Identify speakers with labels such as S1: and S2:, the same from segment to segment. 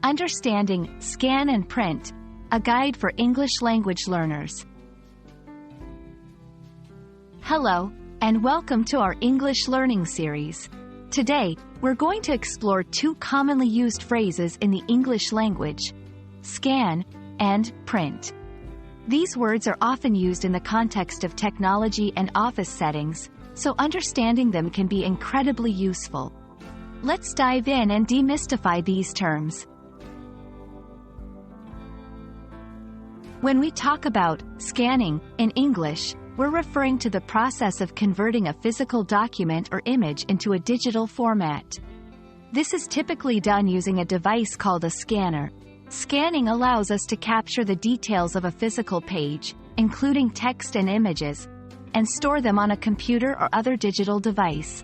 S1: Understanding Scan and Print, a guide for English language learners. Hello, and welcome to our English learning series. Today, we're going to explore two commonly used phrases in the English language: scan and print. These words are often used in the context of technology and office settings, so understanding them can be incredibly useful. Let's dive in and demystify these terms. When we talk about scanning in English, we're referring to the process of converting a physical document or image into a digital format. This is typically done using a device called a scanner. Scanning allows us to capture the details of a physical page, including text and images, and store them on a computer or other digital device.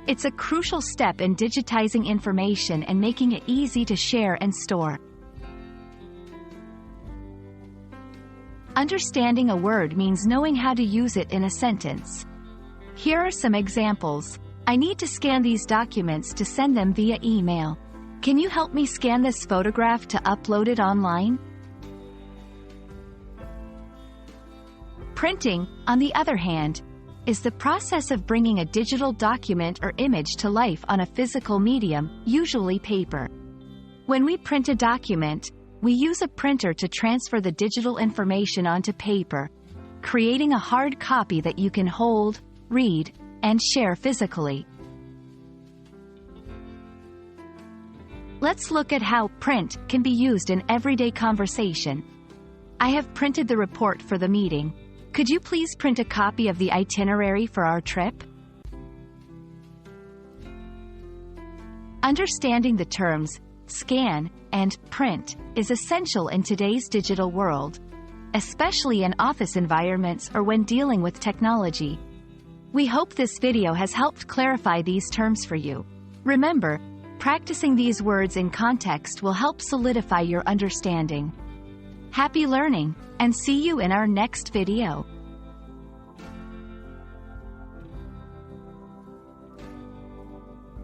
S1: It's a crucial step in digitizing information and making it easy to share and store. Understanding a word means knowing how to use it in a sentence. Here are some examples. I need to scan these documents to send them via email. Can you help me scan this photograph to upload it online? Printing, on the other hand, is the process of bringing a digital document or image to life on a physical medium, usually paper. When we print a document, we use a printer to transfer the digital information onto paper, creating a hard copy that you can hold, read, and share physically. Let's look at how print can be used in everyday conversation. I have printed the report for the meeting. Could you please print a copy of the itinerary for our trip? Understanding the terms scan and print is essential in today's digital world, especially in office environments or when dealing with technology. We hope this video has helped clarify these terms for you. Remember, practicing these words in context will help solidify your understanding. Happy learning, and see you in our next video.